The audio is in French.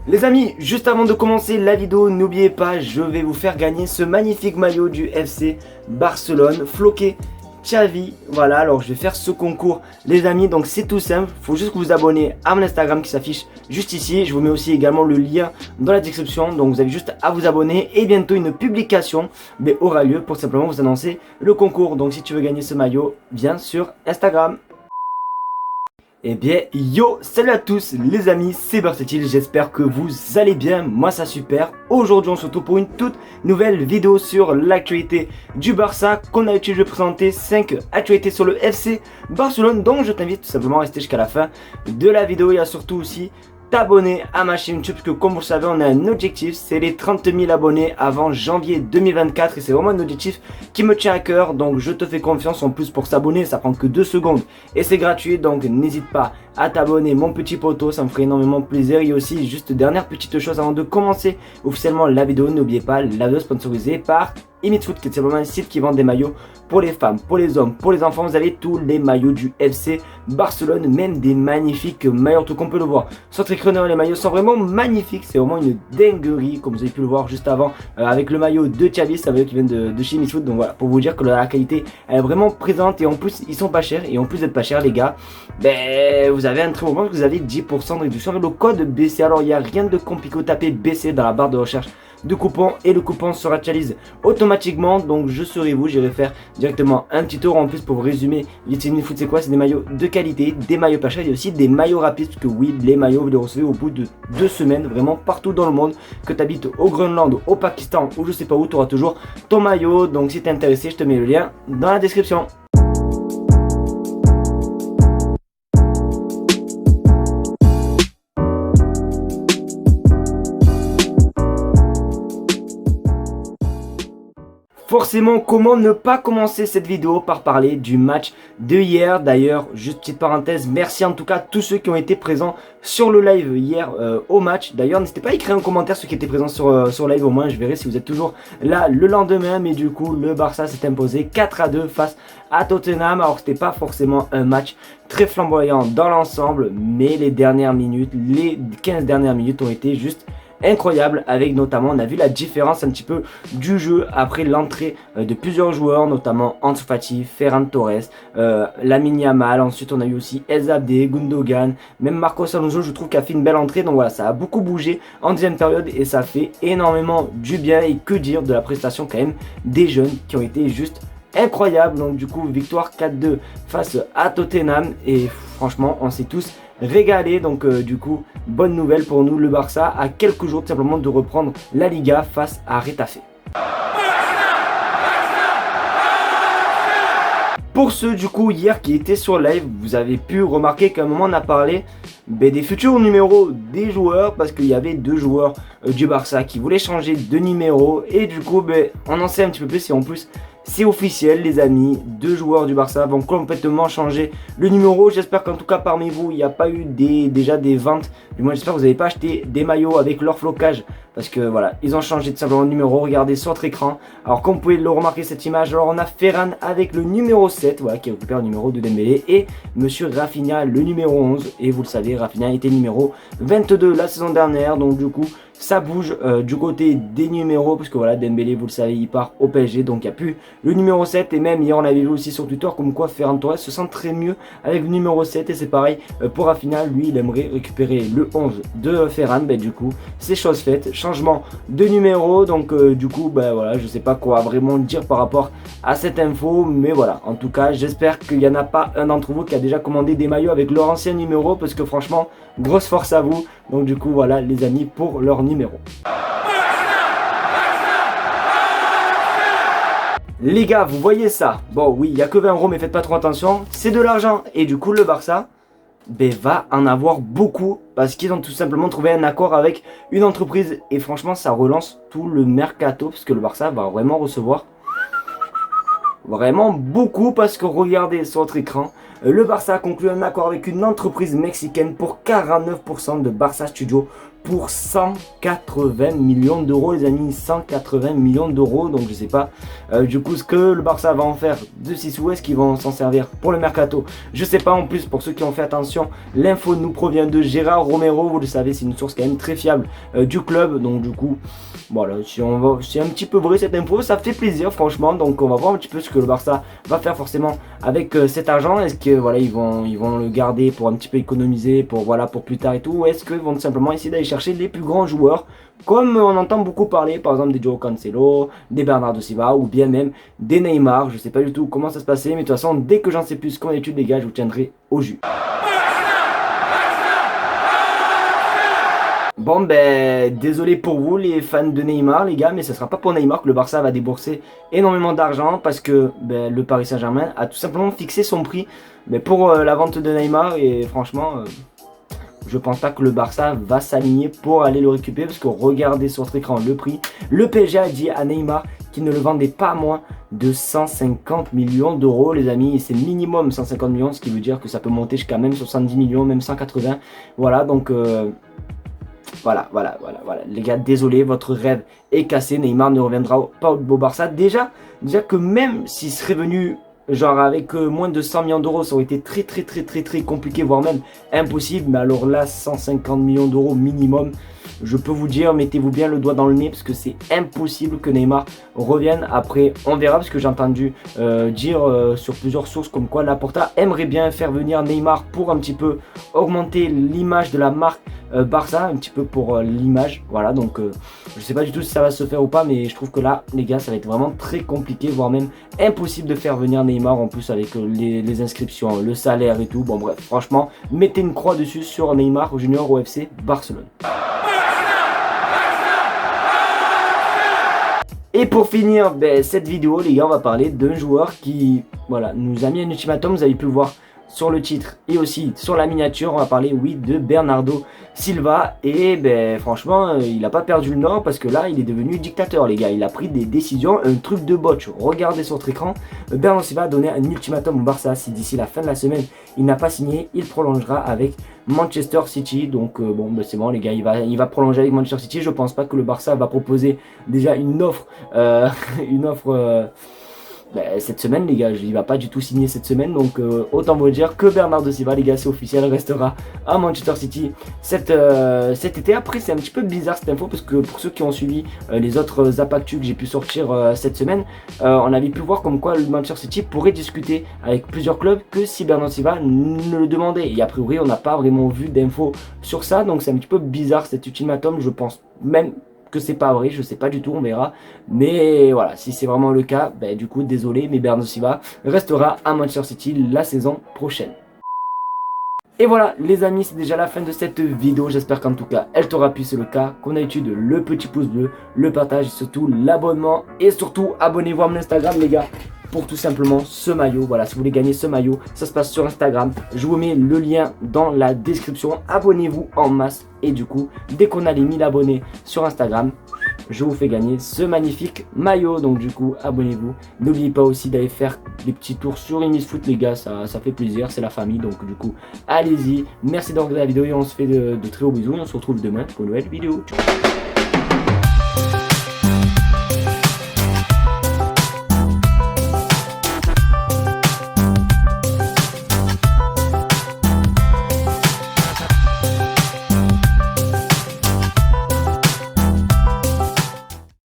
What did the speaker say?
Les amis, juste avant de commencer la vidéo, n'oubliez pas, je vais vous faire gagner ce magnifique maillot du FC Barcelone, floqué Xavi. Voilà, alors je vais faire ce concours, les amis, donc c'est tout simple. Il faut juste que vous abonnez à mon Instagram qui s'affiche juste ici. Je vous mets aussi également le lien dans la description, donc vous avez juste à vous abonner. Et bientôt une publication aura lieu pour simplement vous annoncer le concours. Donc si tu veux gagner ce maillot, viens sur Instagram. Eh bien, yo, salut à tous les amis, c'est Versatile, j'espère que vous allez bien, moi ça super. Aujourd'hui on se retrouve pour une toute nouvelle vidéo sur l'actualité du Barça. Qu'on a l'habitude de présenter 5 actualités sur le FC Barcelone, donc je t'invite tout simplement à rester jusqu'à la fin de la vidéo. Il y a surtout aussi t'abonner à ma chaîne YouTube, parce que comme vous le savez on a un objectif, c'est les 30 000 abonnés avant janvier 2024 et c'est vraiment un objectif qui me tient à cœur, donc je te fais confiance. En plus pour s'abonner ça prend que 2 secondes et c'est gratuit, donc n'hésite pas à t'abonner mon petit poteau, ça me ferait énormément plaisir. Et aussi juste dernière petite chose avant de commencer officiellement la vidéo, n'oubliez pas la vidéo sponsorisée par Imitfoot, qui est simplement un site qui vend des maillots pour les femmes, pour les hommes, pour les enfants. Vous avez tous les maillots du FC Barcelone, même des magnifiques maillots, tout qu'on peut le voir. Sur Tricrunner, les maillots sont vraiment magnifiques, c'est vraiment une dinguerie, comme vous avez pu le voir juste avant avec le maillot de Xavi, c'est un maillot qui vient de chez Imitfoot. Donc voilà, pour vous dire que la qualité elle est vraiment présente et en plus ils sont pas chers. Et en plus d'être pas chers les gars, ben vous avez un très bon moment, vous avez 10% de réduction avec le code BC. Alors il n'y a rien de compliqué, tapez BC dans la barre de recherche de coupons et le coupon se actualise automatiquement. Donc je serai vous, j'irai faire directement un petit tour en plus pour vous résumer. Imitfoot c'est quoi? C'est des maillots de qualité, des maillots pas chers et aussi des maillots rapides, parce que oui, les maillots vous les recevez au bout de 2 semaines, vraiment partout dans le monde. Que tu habites au Groenland, au Pakistan ou je sais pas où, tu auras toujours ton maillot. Donc si tu es intéressé, je te mets le lien dans la description. Forcément, comment ne pas commencer cette vidéo par parler du match de hier. D'ailleurs, juste petite parenthèse, merci en tout cas à tous ceux qui ont été présents sur le live hier au match. D'ailleurs, n'hésitez pas à écrire un commentaire ceux qui étaient présents sur live, au moins je verrai si vous êtes toujours là le lendemain. Mais du coup, le Barça s'est imposé 4-2 face à Tottenham. Alors c'était pas forcément un match très flamboyant dans l'ensemble, mais les dernières minutes, les 15 dernières minutes ont été juste incroyable, avec notamment on a vu la différence un petit peu du jeu après l'entrée de plusieurs joueurs, notamment Ansu Fati, Ferran Torres, Lamine Yamal. Ensuite on a eu aussi El Abde, Gundogan, même Marcos Alonso, je trouve qu'il a fait une belle entrée. Donc voilà, ça a beaucoup bougé en deuxième période et ça fait énormément du bien. Et que dire de la prestation quand même des jeunes qui ont été juste incroyables. Donc du coup victoire 4-2 face à Tottenham et franchement on s'est tous régalé. Donc du coup bonne nouvelle pour nous, le Barça a quelques jours tout simplement de reprendre la Liga face à Retafe. Pour ceux du coup hier qui étaient sur live, vous avez pu remarquer qu'à un moment on a parlé des futurs numéros des joueurs, parce qu'il y avait 2 joueurs du Barça qui voulaient changer de numéro. Et du coup on en sait un petit peu plus et en plus c'est officiel les amis, 2 joueurs du Barça vont complètement changer le numéro. J'espère qu'en tout cas parmi vous il n'y a pas eu déjà des ventes, du moins j'espère que vous n'avez pas acheté des maillots avec leur flocage, parce que voilà, ils ont changé tout simplement de numéro. Regardez sur votre écran, alors comme vous pouvez le remarquer cette image, alors on a Ferran avec le numéro 7, voilà, qui récupère le numéro de Dembélé, et Monsieur Rafinha le numéro 11, et vous le savez, Rafinha était numéro 22 la saison dernière. Donc du coup ça bouge du côté des numéros, parce que voilà, Dembélé vous le savez il part au PSG, donc il n'y a plus le numéro 7. Et même hier on avait vu aussi sur Twitter comme quoi Ferran Torres se sent très mieux avec le numéro 7, et c'est pareil pour Rafinha, lui il aimerait récupérer le 11 de Ferran. Du coup c'est chose faite, changement de numéro. Donc du coup voilà, je sais pas quoi vraiment dire par rapport à cette info, mais voilà, en tout cas j'espère qu'il n'y en a pas un d'entre vous qui a déjà commandé des maillots avec leur ancien numéro, parce que franchement grosse force à vous. Donc du coup voilà les amis pour leur numéro. Les gars, vous voyez ça? Bon oui, il n'y a que 20 euros, mais faites pas trop attention, c'est de l'argent. Et du coup le Barça va en avoir beaucoup, parce qu'ils ont tout simplement trouvé un accord avec une entreprise. Et franchement ça relance tout le mercato, parce que le Barça va vraiment recevoir vraiment beaucoup, parce que regardez sur votre écran, le Barça a conclu un accord avec une entreprise mexicaine pour 49% de Barça Studio pour 180 millions d'euros, les amis, 180 millions d'euros. Donc je sais pas du coup ce que le Barça va en faire de ces sous, est-ce qu'ils vont s'en servir pour le mercato, je sais pas. En plus, pour ceux qui ont fait attention, l'info nous provient de Gérard Romero, vous le savez, c'est une source quand même très fiable du club. Donc du coup voilà, si c'est un petit peu vrai cette info, ça fait plaisir franchement. Donc on va voir un petit peu ce que le Barça va faire forcément avec cet argent. Est-ce que voilà, ils vont le garder pour un petit peu économiser pour plus tard et tout, ou est-ce qu'ils vont tout simplement essayer d'aller chercher les plus grands joueurs, comme on entend beaucoup parler, par exemple des Joao Cancelo, des Bernardo Silva, ou bien même des Neymar. Je sais pas du tout comment ça se passait, mais de toute façon, dès que j'en sais plus, comme d'habitude les gars, je vous tiendrai au jus. Bon ben, désolé pour vous les fans de Neymar les gars, mais ce sera pas pour Neymar que le Barça va débourser énormément d'argent, parce que le Paris Saint-Germain a tout simplement fixé son prix pour la vente de Neymar. Et franchement, je pense pas que le Barça va s'aligner pour aller le récupérer, parce que regardez sur votre écran le prix. Le PSG a dit à Neymar qu'il ne le vendait pas à moins de 150 millions d'euros les amis, et c'est minimum 150 millions, ce qui veut dire que ça peut monter jusqu'à même 70 millions, même 180. Voilà, donc voilà, les gars, désolé, votre rêve est cassé. Neymar ne reviendra pas au Barça. Déjà que même s'il serait venu genre avec moins de 100 millions d'euros, ça aurait été très compliqué, voire même impossible. Mais alors là, 150 millions d'euros minimum, je peux vous dire, mettez-vous bien le doigt dans le nez, parce que c'est impossible que Neymar revienne. Après, on verra, parce que j'ai entendu dire sur plusieurs sources comme quoi Laporta aimerait bien faire venir Neymar pour un petit peu augmenter l'image de la marque Barça, un petit peu pour l'image. Voilà, donc je sais pas du tout si ça va se faire ou pas, mais je trouve que là, les gars, ça va être vraiment très compliqué, voire même impossible de faire venir Neymar, en plus avec les inscriptions, le salaire et tout. Bon bref, franchement, mettez une croix dessus sur Neymar Junior au FC Barcelone. Et pour finir cette vidéo les gars, on va parler d'un joueur qui nous a mis un ultimatum. Vous avez pu le voir sur le titre et aussi sur la miniature. On va parler de Bernardo Silva. Et franchement il n'a pas perdu le nord, parce que là il est devenu dictateur les gars. Il a pris des décisions, un truc de botch. Regardez sur votre écran, Bernardo Silva a donné un ultimatum au Barça. Si d'ici la fin de la semaine il n'a pas signé, il prolongera avec Manchester City. Donc c'est bon les gars, il va prolonger avec Manchester City. Je pense pas que le Barça va proposer déjà une offre cette semaine les gars. Il va pas du tout signer cette semaine, donc autant vous dire que Bernardo Silva les gars, c'est officiel, restera à Manchester City cet été. Après c'est un petit peu bizarre cette info, parce que pour ceux qui ont suivi les autres Zapactus que j'ai pu sortir cette semaine, on avait pu voir comme quoi le Manchester City pourrait discuter avec plusieurs clubs que si Bernardo Silva ne le demandait, et a priori on n'a pas vraiment vu d'infos sur ça. Donc c'est un petit peu bizarre cet ultimatum. Je pense même que c'est pas vrai, je sais pas du tout, on verra. Mais voilà, si c'est vraiment le cas, du coup désolé, mais Bernardo Silva restera à Manchester City la saison prochaine. Et voilà les amis, c'est déjà la fin de cette vidéo. J'espère qu'en tout cas elle t'aura plu. C'est le cas, comme d'habitude, le petit pouce bleu, le partage, surtout l'abonnement, et surtout abonnez-vous à mon Instagram les gars, pour tout simplement ce maillot. Voilà, si vous voulez gagner ce maillot, ça se passe sur Instagram. Je vous mets le lien dans la description. Abonnez-vous en masse, et du coup dès qu'on a les 1000 abonnés sur Instagram, je vous fais gagner ce magnifique maillot. Donc du coup abonnez-vous. N'oubliez pas aussi d'aller faire des petits tours sur Imisfoot les gars, ça fait plaisir, c'est la famille. Donc du coup allez-y. Merci d'avoir regardé la vidéo, et on se fait de très gros bisous, et on se retrouve demain pour une nouvelle vidéo. Ciao.